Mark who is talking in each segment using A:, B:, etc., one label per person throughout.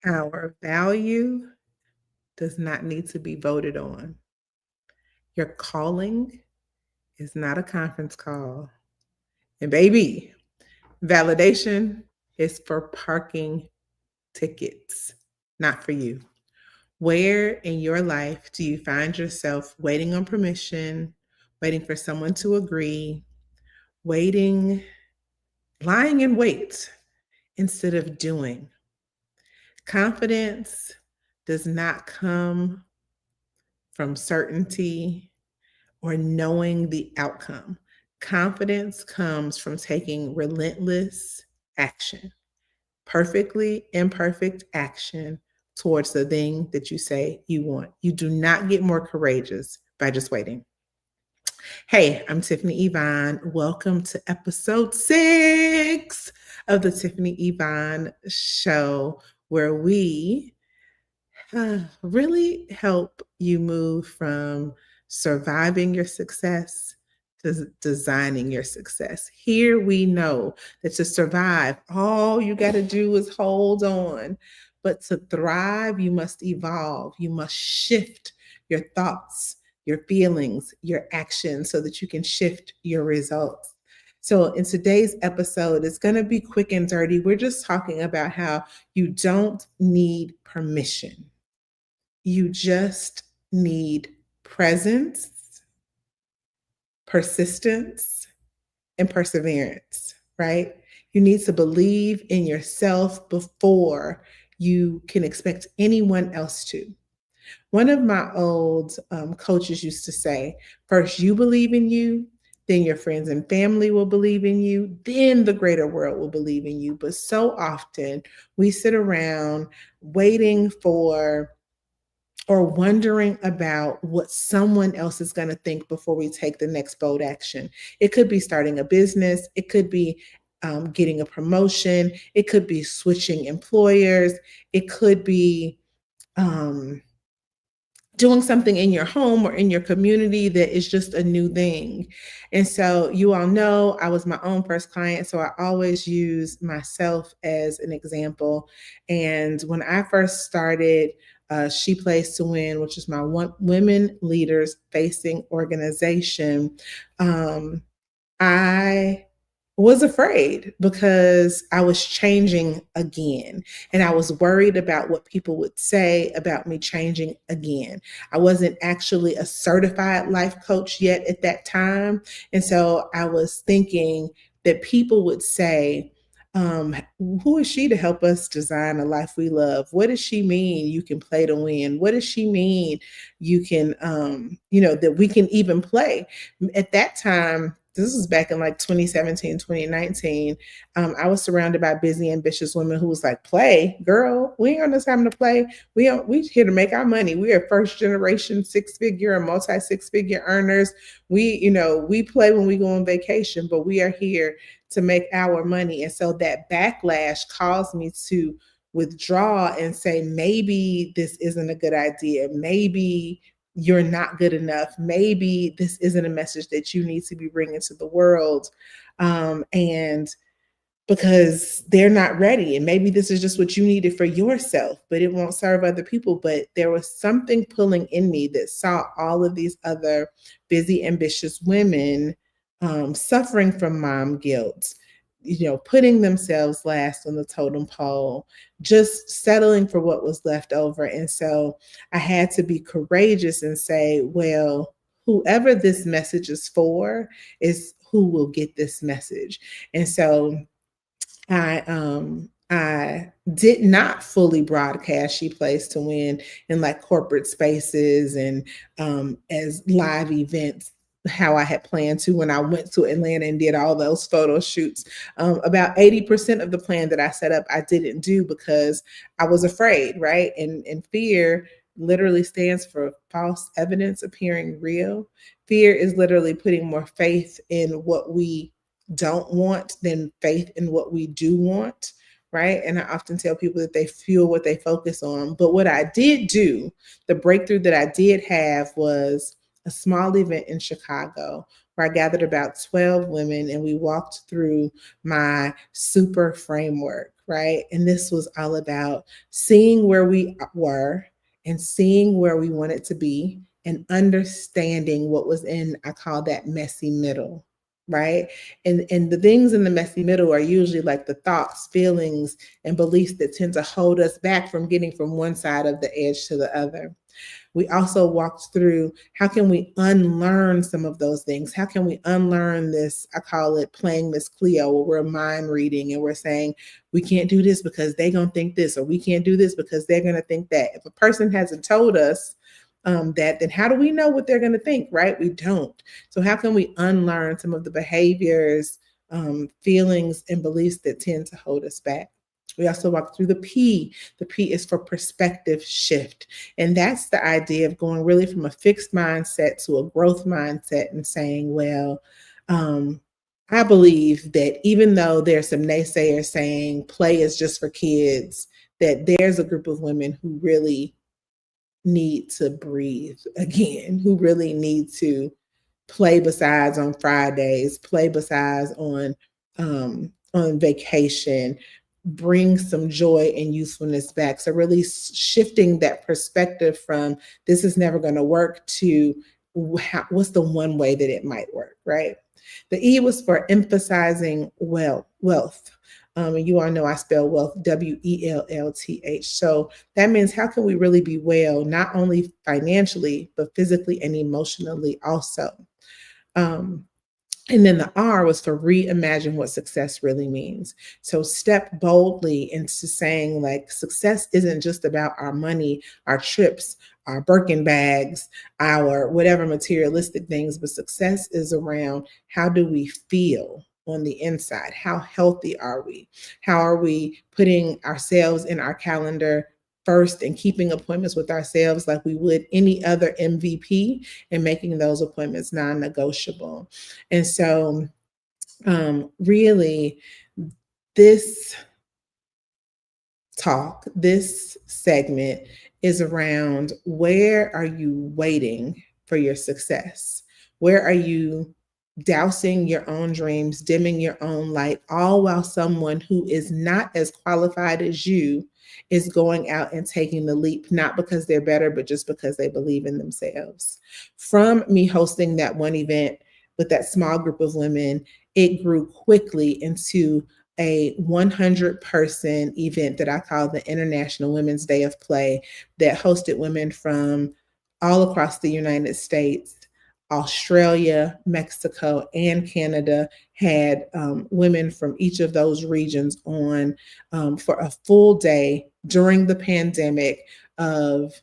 A: Our value does not need to be voted on. Your calling is not a conference call. And baby, validation is for parking tickets, not for you. Where in your life do you find yourself waiting on permission, waiting for someone to agree, waiting, lying in wait instead of doing? Confidence does not come from certainty or knowing the outcome. Confidence comes from taking relentless action, perfectly imperfect action towards the thing that you say you want. You do not get more courageous by just waiting. Hey, I'm Tiffany Yvonne. Welcome to episode 6 of the Tiffany Yvonne Show, where we really help you move from surviving your success to designing your success. Here we know that to survive, all you got to do is hold on. But to thrive, you must evolve. You must shift your thoughts, your feelings, your actions so that you can shift your results. So, in today's episode, it's going to be quick and dirty. We're just talking about how you don't need permission. You just need presence, persistence, and perseverance, right? You need to believe in yourself before you can expect anyone else to. One of my old coaches used to say, first you believe in you, then your friends and family will believe in you, then the greater world will believe in you. But so often we sit around waiting for or wondering about what someone else is going to think before we take the next bold action. It could be starting a business, it could be getting a promotion, it could be switching employers, it could be um, doing something in your home or in your community that is just a new thing. And so you all know I was my own first client, so I always use myself as an example. And when I first started She Plays to Win, which is my women leaders facing organization, I was afraid because I was changing again. And I was worried about what people would say about me changing again. I wasn't actually a certified life coach yet at that time. And so I was thinking that people would say, who is she to help us design a life we love? What does she mean you can play to win? What does she mean you can, that we can even play? At that time, this was back in like 2017, 2019. I was surrounded by busy, ambitious women who was like, play, girl, we ain't got no time to play. We here to make our money. We are first generation 6-figure and multi 6-figure earners. We play when we go on vacation, but we are here to make our money. And so that backlash caused me to withdraw and say, maybe this isn't a good idea. Maybe you're not good enough. Maybe this isn't a message that you need to be bringing to the world. And because they're not ready. And maybe this is just what you needed for yourself, but it won't serve other people. But there was something pulling in me that saw all of these other busy, ambitious women suffering from mom guilt, putting themselves last on the totem pole, just settling for what was left over. And so I had to be courageous and say, well, whoever this message is for is who will get this message. And so I did not fully broadcast She Plays to Win in like corporate spaces and as live events how I had planned to when I went to Atlanta and did all those photo shoots. About 80% of the plan that I set up, I didn't do because I was afraid, right? And fear literally stands for false evidence appearing real. Fear is literally putting more faith in what we don't want than faith in what we do want, right? And I often tell people that they fuel what they focus on. But what I did do, the breakthrough that I did have was a small event in Chicago where I gathered about 12 women and we walked through my super framework, right? And this was all about seeing where we were and seeing where we wanted to be and understanding what was in, I call that messy middle, right? And the things in the messy middle are usually like the thoughts, feelings, and beliefs that tend to hold us back from getting from one side of the edge to the other. We also walked through how can we unlearn some of those things? How can we unlearn this? I call it playing Miss Cleo, where we're mind reading and we're saying, we can't do this because they're going to think this, or we can't do this because they're going to think that. If a person hasn't told us that, then how do we know what they're going to think, right? We don't. So, how can we unlearn some of the behaviors, feelings, and beliefs that tend to hold us back? We also walk through the P. The P is for perspective shift. And that's the idea of going really from a fixed mindset to a growth mindset and saying, well, I believe that even though there's some naysayers saying play is just for kids, that there's a group of women who really need to breathe again, who really need to play besides on Fridays, play besides on vacation, bring some joy and usefulness back. So really shifting that perspective from this is never going to work to what's the one way that it might work, right? The E was for emphasizing wealth. And you all know I spell wealth Wellth. So that means how can we really be well, not only financially, but physically and emotionally also. Um, and then the R was for reimagine what success really means. So step boldly into saying, like, success isn't just about our money, our trips, our Birkin bags, our whatever materialistic things, but success is around how do we feel on the inside? How healthy are we? How are we putting ourselves in our calendar first and keeping appointments with ourselves like we would any other MVP and making those appointments non-negotiable? And so, really, this this segment is around where are you waiting for your success? Where are you dousing your own dreams, dimming your own light, all while someone who is not as qualified as you is going out and taking the leap, not because they're better, but just because they believe in themselves. From me hosting that one event with that small group of women, it grew quickly into a 100-person event that I call the International Women's Day of Play that hosted women from all across the United States. Australia, Mexico, and Canada had women from each of those regions on for a full day during the pandemic of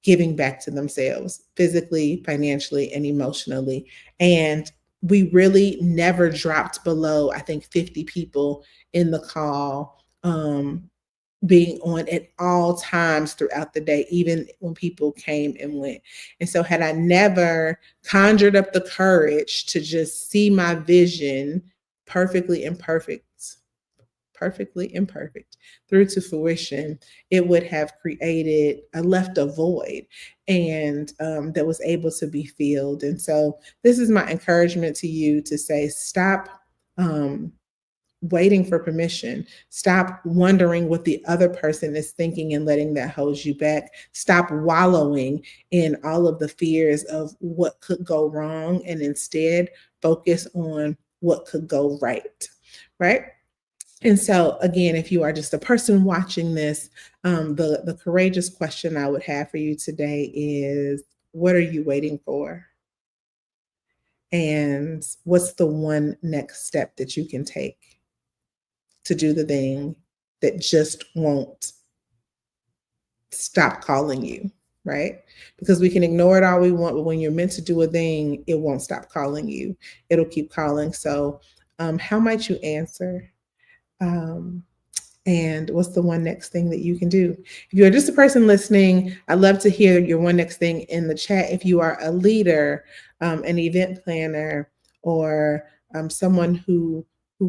A: giving back to themselves physically, financially, and emotionally. And we really never dropped below, I think, 50 people in the call, being on at all times throughout the day, even when people came and went. And so, had I never conjured up the courage to just see my vision perfectly imperfect, perfectly imperfect through to fruition, it would have created, left a void and that was able to be filled. And so this is my encouragement to you to say, stop waiting for permission. Stop wondering what the other person is thinking and letting that hold you back. Stop wallowing in all of the fears of what could go wrong and instead focus on what could go right. Right? And so, again, if you are just a person watching this, the courageous question I would have for you today is, what are you waiting for? And what's the one next step that you can take to do the thing that just won't stop calling you, right? Because we can ignore it all we want, but when you're meant to do a thing, it won't stop calling you. It'll keep calling. So, how might you answer? Um, and what's the one next thing that you can do? If you're just a person listening, I'd love to hear your one next thing in the chat. If you are a leader, an event planner, or someone who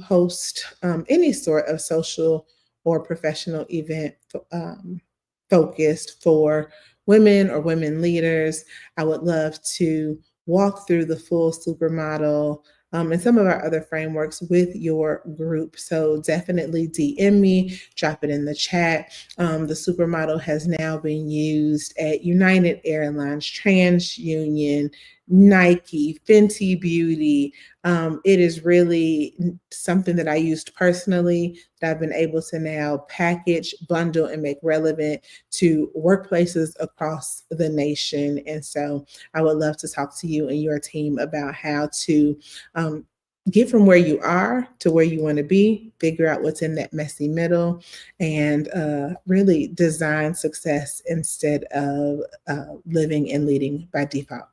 A: hosts any sort of social or professional event focused for women or women leaders, I would love to walk through the full supermodel and some of our other frameworks with your group. So definitely DM me, drop it in the chat. The supermodel has now been used at United Airlines, TransUnion, Nike, Fenty Beauty. It is really something that I used personally that I've been able to now package, bundle, and make relevant to workplaces across the nation. And so I would love to talk to you and your team about how to get from where you are to where you want to be, figure out what's in that messy middle, and really design success instead of living and leading by default.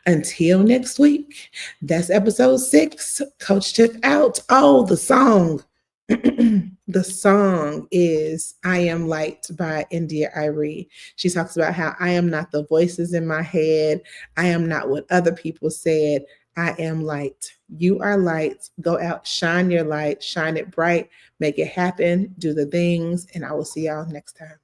A: Until next week, that's episode 6. Coach Tiff out. Oh, the song. The song is I Am Light by India Irie. She talks about how I am not the voices in my head. I am not what other people said. I am light. You are light. Go out, shine your light, shine it bright, make it happen, do the things, and I will see y'all next time.